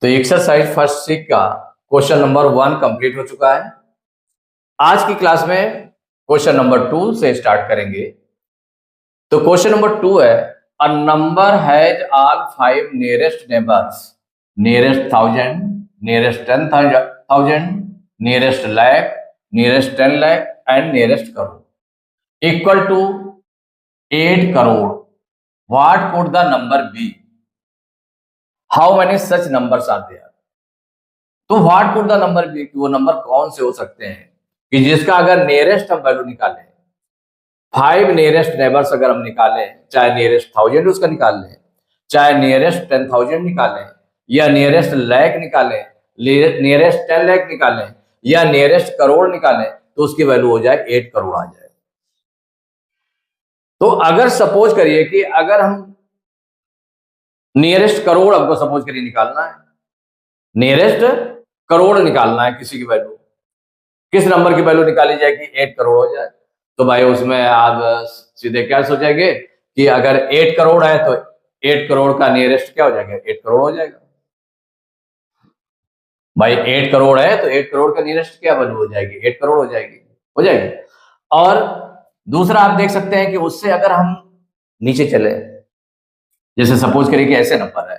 तो exercise first सी का question number 1 complete हो चुका है। आज की क्लास में क्वेश्चन नंबर 2 से स्टार्ट करेंगे। तो क्वेश्चन नंबर 2 है, a number has all 5 nearest neighbours, nearest 1000, nearest 10,000, nearest lakh, nearest 10 lakh and nearest crore equal to 8 crore. What could the number be? How many such numbers are there? तो what could the number be, वो number कौन से हो सकते हैं कि जिसका अगर नियरेस्ट हम वैल्यू निकालें, 5 नियरेस्ट नेबर्स अगर हम निकालें, चाहे नियरेस्ट 1000 उसका निकाल लें, चाहे नियरेस्ट 10,000 निकालें, या नियरेस्ट लाख निकालें, नियरेस्ट 10 लाख निकालें, या नियरेस्ट करोड़ निकालें, तो उसकी वैल्यू हो जाए 8 करोड़ आ जाए। तो अगर सपोज करिए कि अगर हम नियरेस्ट करोड़ हमको सपोज करिए निकालना है, नियरेस्ट करोड़ निकालना है किसी की वैल्यू, किस नंबर की वैल्यू निकाली जाए कि 8 करोड़ हो जाए, तो भाई उसमें आप सीधे क्या सोचेंगे कि अगर 8 करोड़ है तो 8 करोड़ का नियरेस्ट क्या हो जाएगा? 8 करोड़ हो जाएगा। भाई 8 करोड़ है तो 8 करोड़ का नियरेस्ट क्या वैल्यू हो जाएगी? 8 करोड़ हो जाएगी। और दूसरा आप देख सकते हैं कि उससे अगर हम नीचे चले, जैसे सपोज करिए कि ऐसे नंबर है,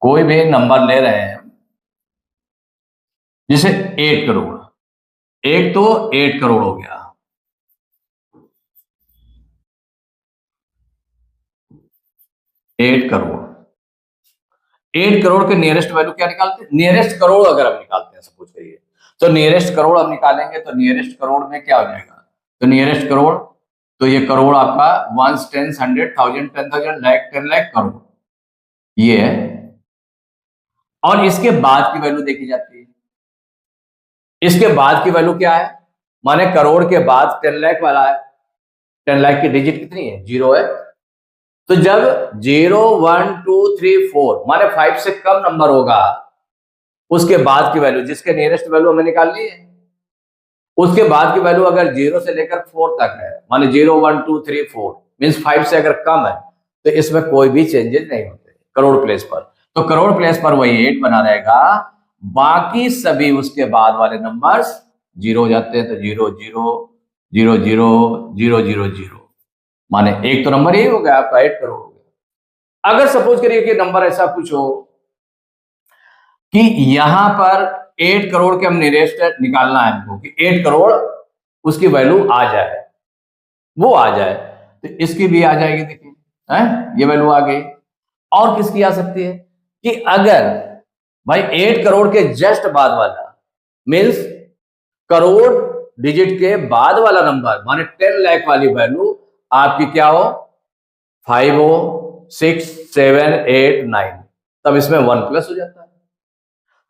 कोई भी नंबर ले रहे हैं जैसे 8 करोड़, एक तो 8 करोड़ हो गया, एट करोड़ के नियरेस्ट वैल्यू क्या निकालते हैं? नियरेस्ट करोड़ अगर हम निकालते हैं सपोज करिए, तो नियरेस्ट करोड़ हम निकालेंगे तो नियरेस्ट करोड़ में क्या हो जाएगा? तो नियरेस्ट करोड़, तो ये करोड़ आपका 1, 10, 100, 1000, 10,000, लाख, 10 लाख करोड़, ये है। और इसके बाद की वैल्यू देखी जाती है। इसके बाद की वैल्यू क्या है? माने करोड़ के बाद 10 लाख वाला है, 10 लाख की डिजिट कितनी है? 0 है। तो जब 0, 1, 2, 3, 4 माने 5 से कम नंबर होगा, उसके बाद की वैल्यू, जिसके नियरेस्ट वैल्यू हमें निकालनी है, उसके बाद की वैल्यू अगर 0 से लेकर 4 तक है, माने 0, 1, 2, 3, 4 मीन्स 5 से अगर कम है, तो इसमें कोई भी चेंजेस नहीं होते करोड़ प्लेस पर। तो करोड़ प्लेस पर वही 8 बना रहेगा, बाकी सभी उसके बाद वाले नंबर्स 0 हो जाते हैं। तो 0, 0, 0, 0, 0, 0, 0 माने एक तो नंबर यही हो गया आपका 8 करोड़ हो गया। अगर सपोज करिए कि नंबर ऐसा कुछ हो कि यहां पर 8 करोड़ के हम नियरेस्ट निकालना है हमको कि 8 करोड़ उसकी वैल्यू आ जाए, वो आ जाए, तो इसकी भी आ जाएगी। देखिए है, ये वैल्यू आ गई। और किसकी आ सकती है कि अगर भाई 8 करोड़ के जस्ट बाद वाला मीन्स करोड़ डिजिट के बाद वाला नंबर माने 10 लाख वाली वैल्यू आपकी क्या हो? 5 हो, 6, 7, 8, 9, तब इसमें 1 प्लस हो जाता है।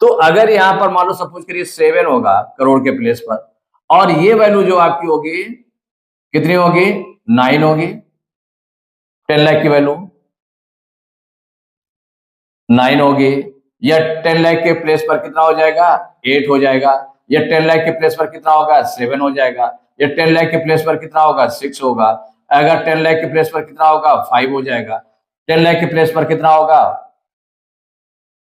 तो अगर यहां पर मान लो सपोज करिए 7 होगा करोड़ के प्लेस पर, और ये वैल्यू जो आपकी होगी कितनी होगी? 9 होगी। 10 लाख की वैल्यू 9 होगी, या 10 लाख के प्लेस पर कितना हो जाएगा? 8 हो जाएगा। या 10 लाख के प्लेस पर कितना होगा? 7 हो जाएगा। या 10 लाख के प्लेस पर कितना होगा? 6 होगा। अगर 10 लाख के प्लेस पर कितना होगा? 5 हो जाएगा। 10 लाख के प्लेस पर कितना होगा?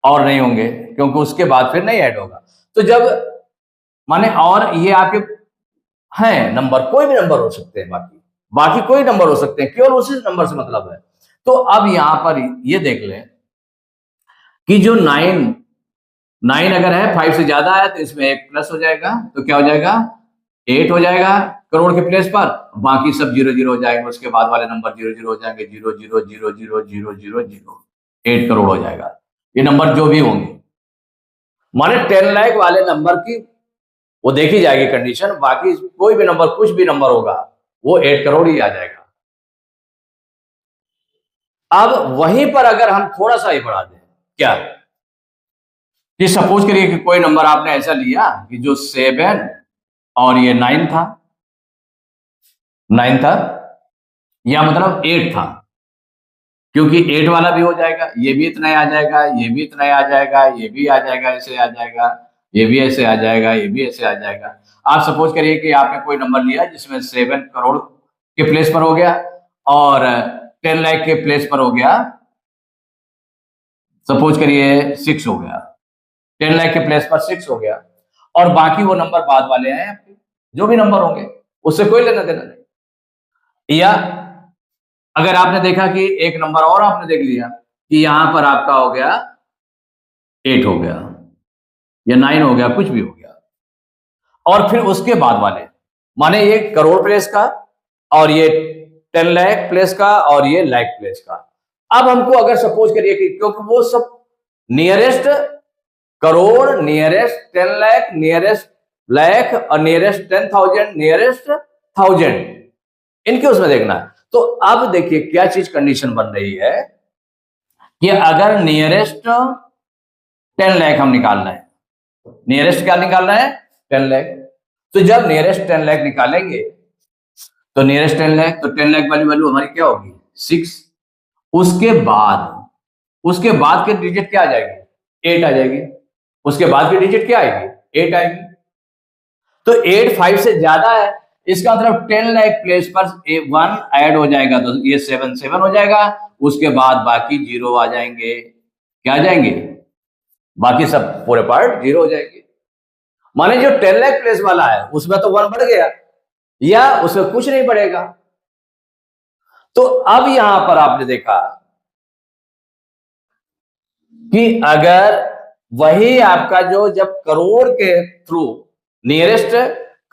और नहीं होंगे, क्योंकि उसके बाद फिर नहीं ऐड होगा। तो जब माने, और ये आपके हैं नंबर, कोई भी नंबर हो सकते हैं, बाकी बाकी कोई नंबर हो सकते हैं, केवल उसी नंबर से मतलब है। तो अब यहां पर ये देख लें कि जो 9 अगर है 5 से ज्यादा है तो इसमें 1 प्लस हो जाएगा, तो क्या हो जाएगा? 8 हो जाएगा करोड़ के प्लेस पर, बाकी सब 0, 0 हो जाएंगे, उसके बाद वाले नंबर 0, 0 हो जाएंगे, 0, 0, 0, 0, 0, 0, 0, 8 करोड़ हो जाएगा। ये नंबर जो भी होंगे माने 10 लाख वाले नंबर की वो देखी जाएगी कंडीशन, बाकी कोई भी नंबर, कुछ भी नंबर होगा वो 8 करोड़ ही आ जाएगा। अब वहीं पर अगर हम थोड़ा सा ही बढ़ा दें, क्या कि सपोज करिए कि कोई नंबर आपने ऐसा लिया कि जो 7 और ये 9 था, 9 था, या मतलब 8 था, क्योंकि 8 वाला भी हो जाएगा, ये भी इतना ही आ जाएगा, ये भी इतना ही आ जाएगा, ये भी आ जाएगा, ऐसे आ जाएगा, ये भी ऐसे आ जाएगा, ये भी ऐसे आ जाएगा। आप सपोज करिए कि आपने कोई नंबर लिया जिसमें 7 करोड़ के प्लेस पर हो गया, और 10 लाख के प्लेस पर हो गया, सपोज करिए 6 हो गया, 10 लाख के प्लेस पर 6 हो गया, और बाकी वो नंबर बाद वाले हैं आपके, जो भी नंबर होंगे उससे कोई लेना देना नहीं। या अगर आपने देखा कि एक नंबर और आपने देख लिया कि यहां पर आपका हो गया 8 हो गया या 9 हो गया, कुछ भी हो गया, और फिर उसके बाद वाले, माने ये करोड़ प्लेस का और ये 10 लाख प्लेस का और ये लाख प्लेस का। अब हमको अगर सपोज करिए कि क्योंकि वो सब nearest crore, nearest 10 lakh, nearest lakh और नियरेस्ट 10,000, नियरेस्ट 1000, इनके उसमें देखना है। तो अब देखिए क्या चीज कंडीशन बन रही है कि अगर नियरेस्ट 10 लाख हम निकालना है, नियरेस्ट क्या निकालना है 10 लाख, तो जब नियरेस्ट 10 लाख निकालेंगे तो नियरेस्ट 10 लाख, तो 10 लाख वाली वैल्यू हमारी क्या होगी 6। उसके बाद के डिजिट क्या आ जाएगी 8 आ जाएगी, उसके बाद की डिजिट क्या आएगी 8 आएगी। तो 8 5 से ज्यादा है, इसका मतलब 10 लाख प्लेस पर 1 ऐड हो जाएगा तो ये 7 7 हो जाएगा, उसके बाद बाकी 0 आ जाएंगे, क्या आ जाएंगे, बाकी सब पूरे पार्ट 0 हो जाएंगे। माने जो 10 लाख प्लेस वाला है उसमें तो 1 बढ़ गया या उसमें कुछ नहीं बढ़ेगा। तो अब यहां पर आपने देखा कि अगर वही आपका जो जब करोड़ के थ्रू नियरेस्ट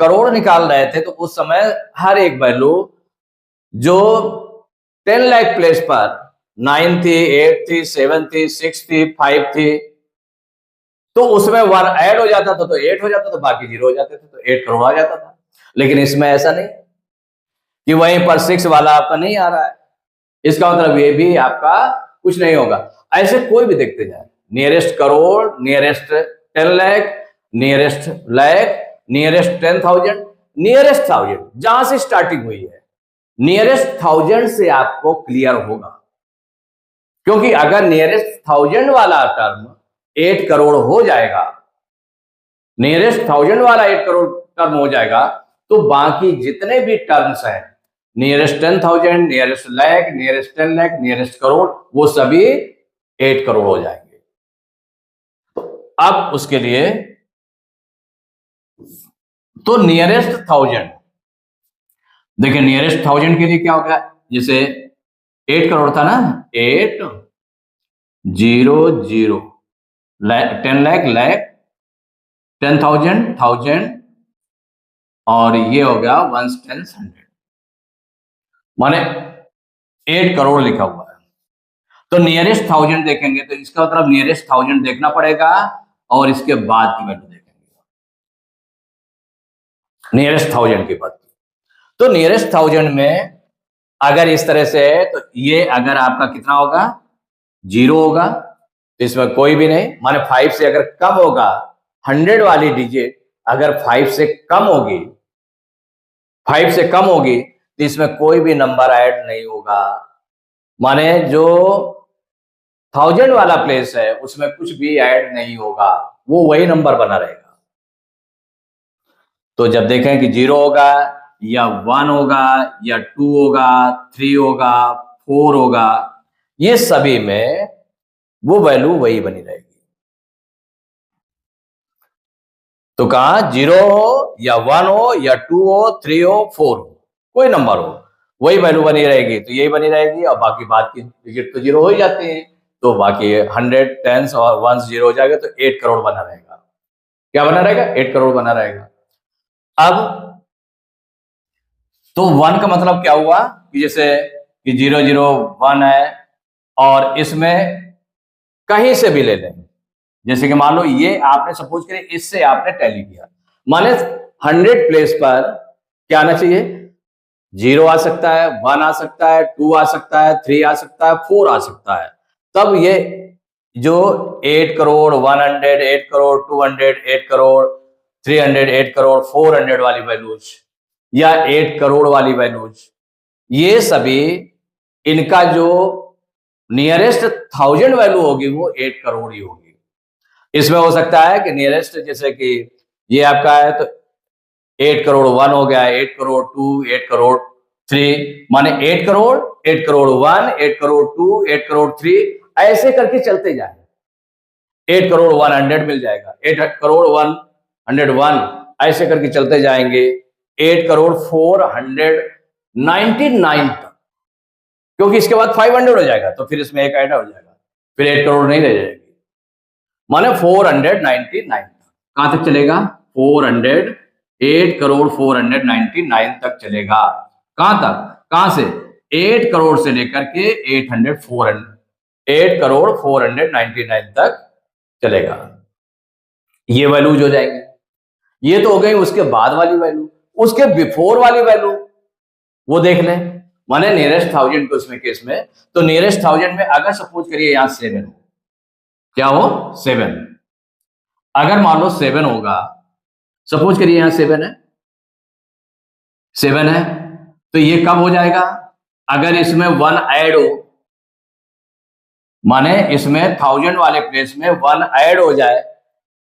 करोड़ निकाल रहे थे तो उस समय हर एक वैल्यू जो 10 लाख प्लेस पर 9 थी, 8 थी, 7 थी, 6 थी, 5 थी, तो उसमें 1 ऐड हो जाता था तो 8 हो जाता था, बाकी 0 हो जाते थे तो 8 करोड़ आ जाता था। लेकिन इसमें ऐसा नहीं कि वहीं पर 6 वाला आपका नहीं आ रहा है, इसका मतलब ये भी आपका कुछ नहीं होगा। ऐसे कोई भी देखते जाए, nearest crore, nearest 10 lakh, nearest lakh, nearest 10,000, nearest 1000, जहां से स्टार्टिंग हुई है नियरेस्ट 1000 से आपको क्लियर होगा, क्योंकि अगर नियरेस्ट 1000 वाला टर्म 8 करोड़ हो जाएगा, नियरेस्ट 1000 वाला 8 करोड़ टर्म हो जाएगा, तो बाकी जितने भी टर्म्स हैं nearest 10,000, nearest lakh, nearest 10 lakh, nearest crore, वो सभी 8 करोड़ हो जाएंगे। अब उसके लिए तो नियरेस्ट 1000, देखिए नियरेस्ट 1000 के लिए क्या होगा, जैसे 8 करोड़ था ना, 8 0 0, 10 लाख लाख, 10,000 1000, और ये हो गया 1 10 100, माने 8 करोड़ लिखा हुआ है। तो नियरेस्ट 1000 देखेंगे तो इसका मतलब नियरेस्ट 1000 देखना पड़ेगा और इसके बाद की वैल्यू देखेंगे, नियरेस्ट 1000 के बाद की। तो नियरेस्ट 1000 में अगर इस तरह से है तो ये अगर आपका कितना होगा 0 होगा, तो इसमें कोई भी नहीं, माने 5 से अगर कम होगा, 100 वाली डिजिट अगर 5 से कम होगी, 5 से कम होगी तो इसमें कोई भी नंबर ऐड नहीं होगा, माने जो 1000 वाला प्लेस है उसमें कुछ भी ऐड नहीं होगा, वो वही नंबर बना रहेगा। तो जब देखें कि 0 होगा या 1 होगा या 2 होगा, 3 होगा, 4 होगा, ये सभी में वो वैल्यू वही बनी रहेगी। तो कहा 0 हो या 1 हो या 2 हो, 3 हो, 4 हो, कोई नंबर हो, वही वैल्यू बनी रहेगी, तो यही बनी रहेगी, और बाकी बाद की डिजिट तो 0 हो ही जाते हैं, तो बाकी 100 10s और 1s 0 हो जाएगा, तो 8 करोड़ बना रहेगा। क्या बना रहेगा 8 करोड़ बना रहेगा। अब तो 1 का मतलब क्या हुआ कि जैसे कि 0 0 1 है और इसमें कहीं से भी ले लें, जैसे कि मान लो ये आपने सपोज करिए इससे आपने टैली किया, माने 100 प्लेस पर क्या आना चाहिए, 0 आ सकता है, 1 आ सकता है, 2 आ सकता है, 3 आ सकता है, 4 आ सकता है, तब ये जो 8 करोड़ 100, 8 करोड़ 200, 8 करोड़ 300, 8 करोड़ 400 वाली वैल्यूज या 8 करोड़ वाली वैल्यूज, ये सभी इनका जो नियरेस्ट 1000 वैल्यू होगी वो 8 करोड़ ही होगी। इसमें हो सकता है कि नियरेस्ट जैसे कि ये आपका है तो 8 करोड़ 1 हो गया, 8 करोड़ 2, 8 करोड़ 3 माने 8 करोड़, 8 करोड़ 1, 8 करोड़ 2, 8 करोड़ 3, ऐसे करके चलते जाए। 8 करोड़ 100 मिल जाएगा, 8 करोड़ 101, ऐसे करके चलते जाएंगे 8 करोड़ 499 तक, क्योंकि इसके बाद 500 हो जाएगा तो फिर इसमें एक ऐड हो जाएगा, फिर 8 करोड़ नहीं रह जाएगी, माने 499 तक। कहां तक चलेगा? 400, 8 करोड़ 499 तक चलेगा। कहां तक? कहां से? 8 करोड़ से लेकर के 8 करोड़ 499 तक चलेगा। ये वैल्यूज हो जाएंगे। ये तो हो गई उसके बाद वाली वैल्यू। उसके बिफोर वाली वैल्यू वो देख लें, माने नियरेस्ट 1000 को इसमें केस में, तो नियरेस्ट 1000 में अगर सपोज करिए यहां 7 हो, क्या हो? 7। अगर मान लो 7 होगा, सपोज करिए यहां 7 है, 7 है, तो ये कब हो जाएगा? अगर इसमें 1 ऐड हो, माने इसमें 1000 वाले प्लेस में 1 ऐड हो जाए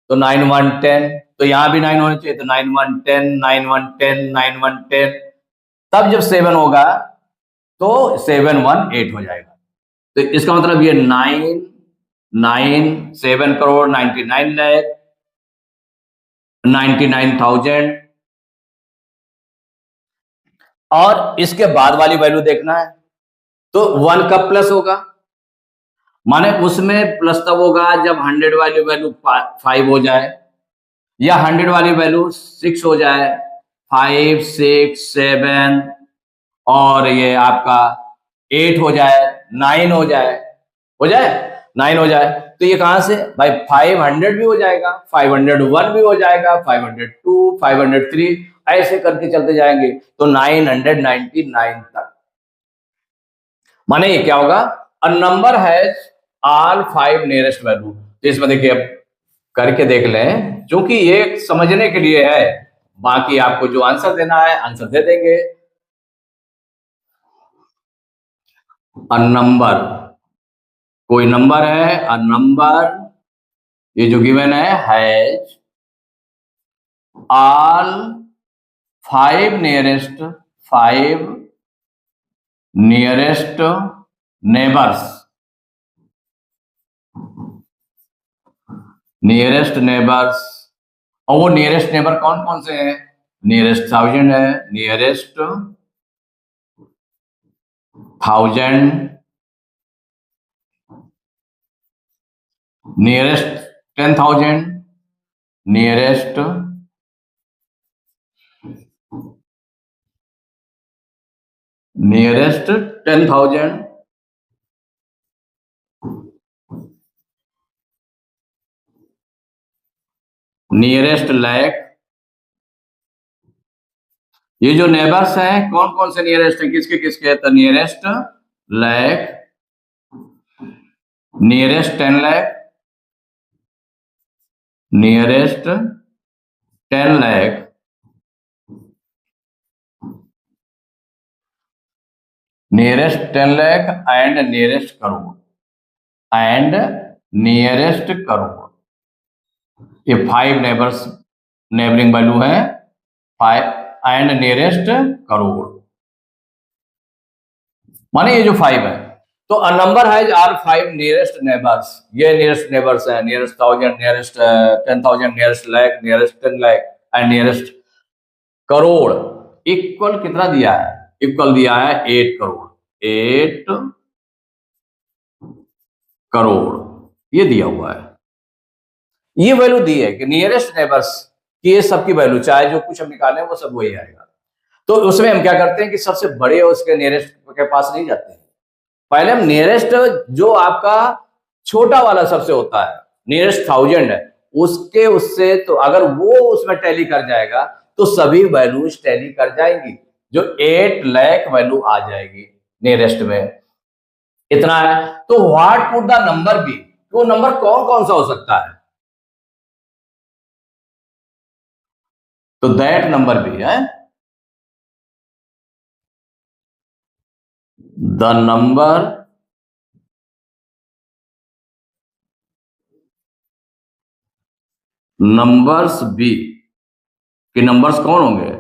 तो 9 1 10, तो यहां भी 9 होने चाहिए, तो 9 1 10, 9 1 10, 9 1 10, तब जब 7 होगा तो 7 1 8 हो जाएगा। तो इसका मतलब ये 9 9 7 करोड़ 99 लाख 99,000, और इसके बाद वाली वैल्यू देखना है तो 1 कब प्लस होगा? माने उसमें प्लस तब होगा जब 100 वाली वैल्यू 5 हो जाए, या 100 वाली वैल्यू 6 हो जाए, 5 6 7, और ये आपका 8 हो जाए, 9 हो जाए, 9 हो जाए, तो ये कहां से भाई 500 भी हो जाएगा, 501 भी हो जाएगा, 502 503, ऐसे करके चलते जाएंगे तो 999 तक। माने ये क्या होगा? अ number has all 5 nearest value. तो इसमें देखिए अब करके देख लें, क्योंकि ये समझने के लिए है, बाकी आपको जो आंसर देना है आंसर दे देंगे। अ नंबर, कोई नंबर है, अ नंबर, ये जो गिवन है, has all 5 nearest neighbours, nearest neighbours, और वो नियरेस्ट नेबर कौन कौन से हैं? नियरेस्ट 1000 है, nearest 1000, nearest 10,000, nearest 10,000, nearest lakh. ये जो नेबर्स हैं कौन कौन से नियरेस्ट हैं, किसके किसके? तो nearest lakh, nearest 10 lakh, nearest 10 lakh, nearest 10 lakh and nearest crore, and nearest crore. ये 5 नेबर्स नेबरिंग वैल्यू है, 5 एंड नियरेस्ट करोड़, माने ये जो 5 है, तो a number has are 5 nearest neighbours. ये नियरेस्ट नेबर्स है, nearest 1000, nearest 10,000, nearest lakh, nearest 10 lakh and nearest crore. Equal कितना दिया है? इक्वल दिया है 8 करोड़, 8 करोड़ ये दिया हुआ है। ये वैल्यू दी है कि नियरेस्ट नेबर्स की ये सबकी वैल्यू, चाहे जो कुछ हम निकालें वो सब वही आएगा। तो उसमें हम क्या करते हैं कि सबसे बड़े उसके नियरेस्ट के पास नहीं जाते हैं, पहले हम नियरेस्ट जो आपका छोटा वाला सबसे होता है, नियरेस्ट 1000 है, उसके उससे, तो अगर वो उसमें टैली कर जाएगा तो सभी वैल्यूज टैली कर जाएंगी, जो 8 लाख वैल्यू आ जाएगी नियरेस्ट में। इतना है, तो what could the number be, वो नंबर कौन कौन सा हो सकता है? तो दैट नंबर भी है द नंबर नंबर्स बी, कि नंबर्स कौन होंगे?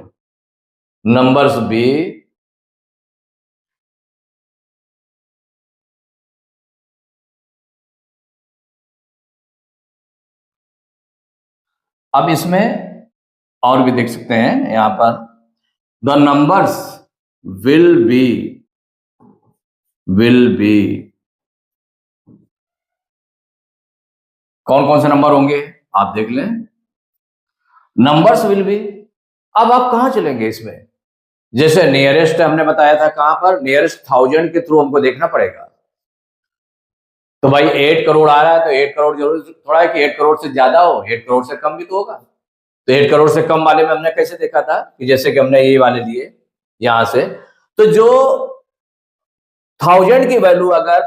नंबर्स बी अब इसमें और भी देख सकते हैं यहां पर, द नंबर्स विल बी कौन कौन से नंबर होंगे आप देख लें। नंबर्स विल बी, अब आप कहां चलेंगे इसमें, जैसे नियरेस्ट हमने बताया था, कहां पर, नियरेस्ट 1000 के थ्रू हमको देखना पड़ेगा। तो भाई 8 करोड़ आ रहा है तो 8 करोड़ जरूर थोड़ा है कि 8 करोड़ से ज्यादा हो, 8 करोड़ से कम भी तो होगा। तो 8 करोड़ से कम वाले में हमने कैसे देखा था कि जैसे कि हमने ये वाले लिए यहां से, तो जो 1000 की वैल्यू अगर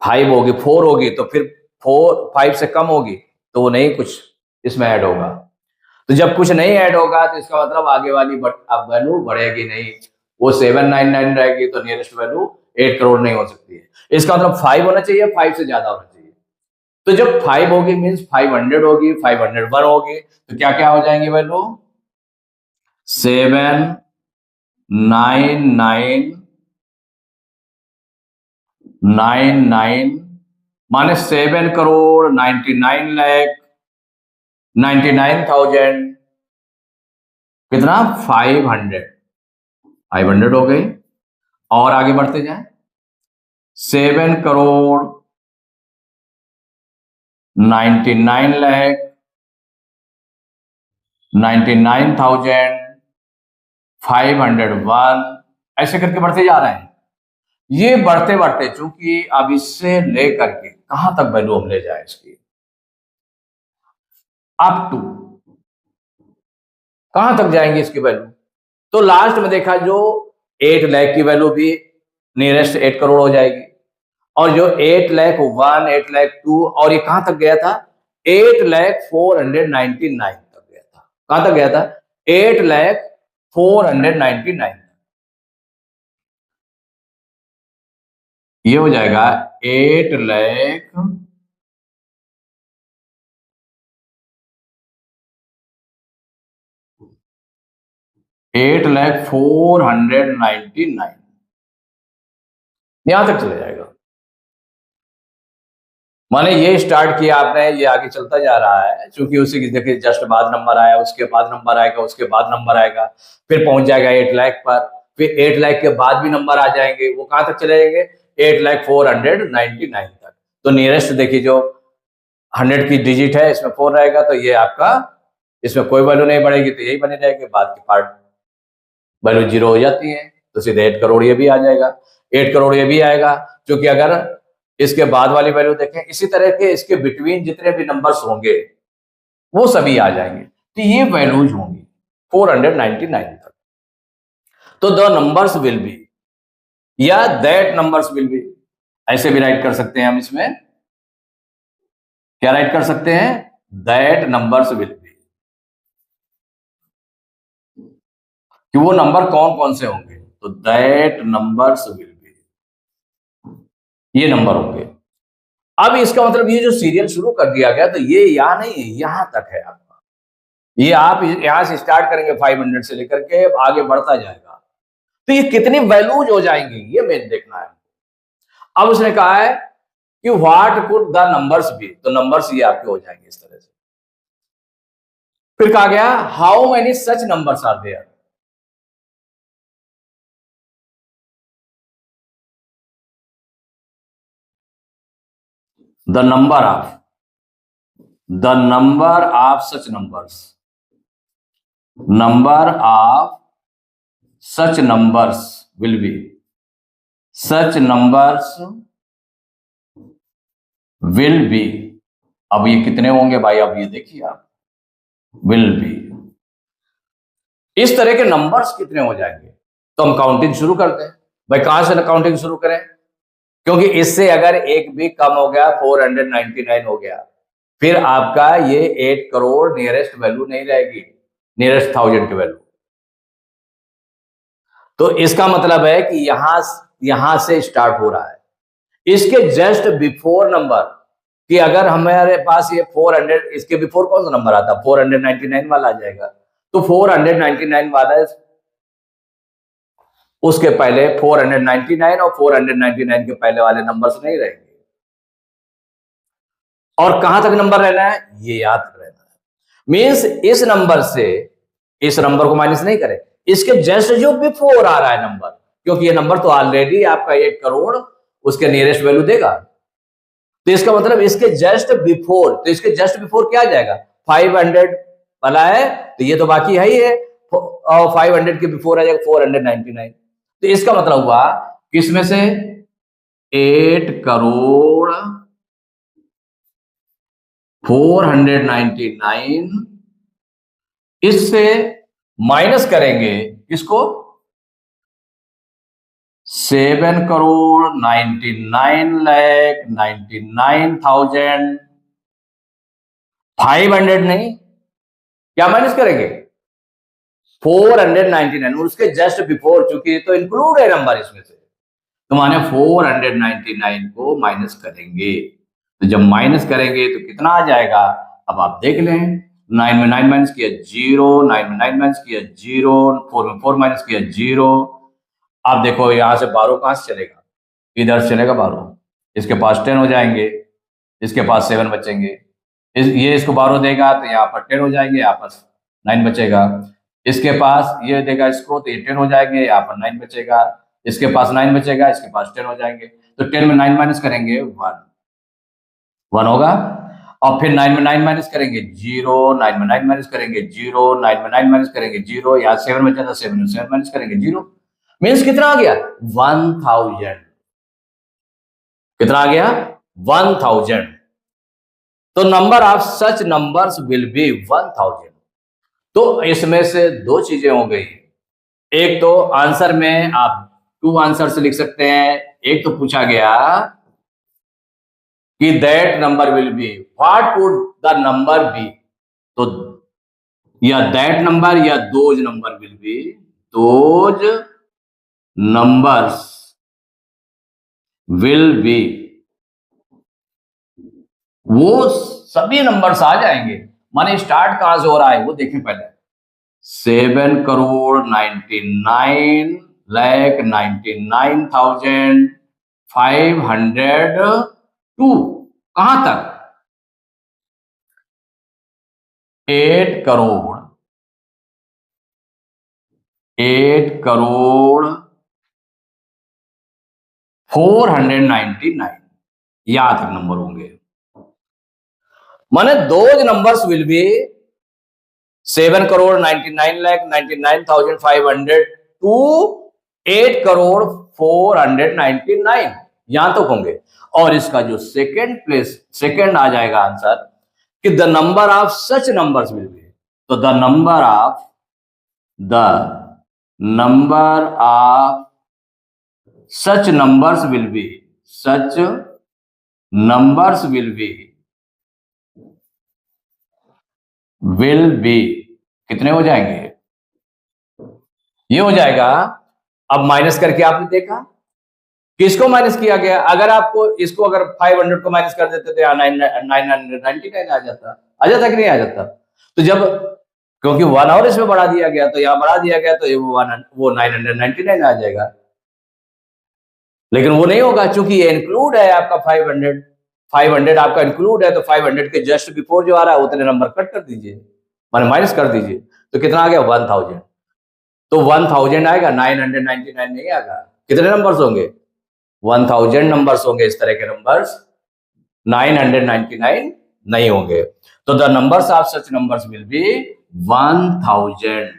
5 होगी, 4 होगी, तो फिर 5 से कम होगी तो वो नहीं कुछ इसमें ऐड होगा। तो जब कुछ नहीं ऐड होगा तो इसका मतलब आगे वाली अब वैल्यू बढ़ेगी नहीं, वो 799 रहेगी, तो नियरेस्ट वैल्यू 8 करोड़ नहीं हो सकती है। इसका मतलब 5 होना चाहिए, 5 से ज्यादा होना चाहिए। तो जब 5 होगी मीन्स 500 होगी, 501 होगी, तो क्या क्या हो जाएंगी वैल्यू, 79999 माने 7 करोड़ 99 लाख 99,000 कितना, 500 हो गई। और आगे बढ़ते जाए, 7 करोड़ 99 लाख 99,501, ऐसे करके बढ़ते जा रहे हैं। ये बढ़ते बढ़ते चूंकि अब इससे लेकर के कहां तक वैल्यू हम ले जाए इसकी, अप टू कहां तक जाएंगे इसकी वैल्यू, तो लास्ट में देखा जो 8 लाख की वैल्यू भी नियरेस्ट 8 करोड़ हो जाएगी, और जो 8,01,000 8,02,000 और ये कहां तक गया था, 8,499 तक गया था। कहां तक गया था, 8,499। ये हो जाएगा 8,499 यहां तक चले जाएगा। माने ये स्टार्ट किया आपने, ये आगे चलता जा रहा है, क्योंकि उसी की देखिए जस्ट बाद नंबर आया, उसके बाद नंबर आएगा, उसके बाद नंबर आएगा, फिर पहुंच जाएगा 8 लाख पर, फिर 8 लाख के बाद भी नंबर आ जाएंगे, वो कहां तक चले जाएंगे, 8,499 तक। तो नियरेस्ट देखिए जो 100 की डिजिट है इसमें 4 रहेगा, तो ये आपका इसमें कोई वैल्यू नहीं बढ़ेगी, तो यही बने रहेगी, बाद की पार्ट वैल्यू 0 हो जाती है, तो सीधे 8 करोड़ ये भी आ जाएगा, 8 करोड़ ये भी आएगा, क्योंकि अगर इसके बाद वाली वैल्यू देखें, इसी तरह के इसके बिटवीन जितने भी नंबर्स होंगे वो सभी आ जाएंगे, तो ये वैल्यूज होंगी 499 तक। तो द नंबर्स विल बी या दैट नंबर्स विल बी, ऐसे भी राइट कर सकते हैं हम इसमें, क्या राइट कर सकते हैं, दैट नंबर्स विल बी, कि वो नंबर कौन कौन से होंगे, तो दैट नंबर्स विल बी, ये नंबर होंगे। अब इसका मतलब ये जो सीरियल शुरू कर दिया गया, तो ये यहां नहीं है, यहां तक है आपका, ये आप यहां से स्टार्ट करेंगे 500 से लेकर के आगे बढ़ता जाएगा, तो ये कितनी वैल्यूज हो जाएंगी ये मेन देखना है। अब उसने कहा है कि what could the numbers be, तो नंबर्स ये आपके हो जाएंगे इस तरह से। फिर कहा गया how many such numbers are there, the number of such numbers, number of such numbers will be, such numbers will be, अब ये कितने होंगे भाई, अब ये देखिए आप, विल बी, इस तरह के नंबर्स कितने हो जाएंगे, तो हम काउंटिंग शुरू करते हैं। भाई कहां से काउंटिंग शुरू करें, क्योंकि इससे अगर एक भी कम हो गया 499 हो गया, फिर आपका ये 8 करोड़ नियरेस्ट वैल्यू नहीं रहेगी, नियरेस्ट 1000 की वैल्यू। तो इसका मतलब है कि यहां से स्टार्ट हो रहा है, इसके जस्ट बिफोर नंबर, कि अगर हमारे पास ये 400, इसके बिफोर कौन सा नंबर आता, 499 वाला आ जाएगा, तो 499 वाला उसके पहले 499 और 499 के पहले वाले नंबर्स नहीं रहेंगे। और कहां तक नंबर रहना है, ये याद रहना है, मीन्स इस नंबर से इस नंबर को माइनस नहीं करें, इसके जस्ट जो बिफोर आ रहा है नंबर, क्योंकि ये नंबर तो ऑलरेडी आपका 1 करोड़ उसके नियरेस्ट वैल्यू देगा, तो इसका मतलब इसके जस्ट बिफोर, तो इसके जस्ट बिफोर क्या आ जाएगा 500 वाला है, तो ये तो बाकी है ही है, और 500 के बिफोर आ जाएगा 499। तो इसका मतलब हुआ किसमें से 8 करोड़ 499, इससे माइनस करेंगे इसको 7 करोड़ 99,99,500 नहीं, क्या माइनस करेंगे 499, उसके जस्ट बिफोर, चूंकि तो इंक्लूड है नंबर इसमें से, तो माने 499 को माइनस करेंगे, तो जब माइनस करेंगे तो कितना आ जाएगा, अब आप देख लें, 9 में 9 माइनस किया 0, 9 में 9 माइनस किया 0, 4 में 4 माइनस किया 0। आप देखो यहां से 12 कहां से चलेगा, इधर से चलेगा 12, इसके पास 10 हो जाएंगे, इसके पास 7 बचेंगे, ये इसको 12 देगा तो यहाँ पर 10 हो जाएंगे, यहाँ पर 9 बचेगा, इसके पास ये देगा इसको तो ये 10 हो जाएंगे, यहाँ पर 9 बचेगा, इसके पास 9 बचेगा, इसके पास 10 हो जाएंगे, तो 10 में 9 माइनस करेंगे 1 होगा, और फिर 9 में 9 माइनस करेंगे 0, 9 में 9 माइनस करेंगे 0, 9 में 9 माइनस करेंगे 0, यहाँ 7 बचा था 7 में 7 माइनस करेंगे 0, मीन्स कितना आ गया 1000, कितना आ गया 1000। तो number of such numbers will B 1000। तो इसमें से दो चीजें हो गई, एक तो आंसर में आप 2 आंसर लिख सकते हैं, एक तो पूछा गया कि that number will be, what would the number be, तो या दैट नंबर या those number will be, those numbers will be, वो सभी नंबर्स आ जाएंगे, माने स्टार्ट कहां से हो रहा है वो देखें पहले, 7 करोड़ 99,99,502, कहां तक 8 करोड़ 499, यहां तक नंबर होंगे, माने those numbers will be 7 crore 99,99,500 to 8 crore 499, यहां तक होंगे। और इसका जो सेकेंड आ जाएगा आंसर कि the number of such numbers will be, तो the number of such numbers will be, such numbers will be कितने हो जाएंगे, ये हो जाएगा। अब माइनस करके आपने देखा किसको माइनस किया गया, अगर आपको इसको अगर 500 को माइनस कर देते तो यहाँ 999 आ जाता कि नहीं आ जाता, तो जब क्योंकि 1 और इसमें बढ़ा दिया गया तो यहाँ बढ़ा दिया गया तो वो 999 आ जाएगा, लेकिन वो नहीं होगा चूंकि ये इंक्लूड है आपका 500 आपका इंक्लूड है, तो 500 के जस्ट बिफोर जो आ रहा है उतने नंबर कट कर दीजिए, माने माइनस कर दीजिए, तो कितना आ गया 1000, तो 1000 आएगा, 999 नहीं आएगा, कितने नंबर्स होंगे 1000 नंबर्स होंगे, इस तरह के नंबर्स 999 नहीं होंगे, तो the numbers of such numbers will B 1000।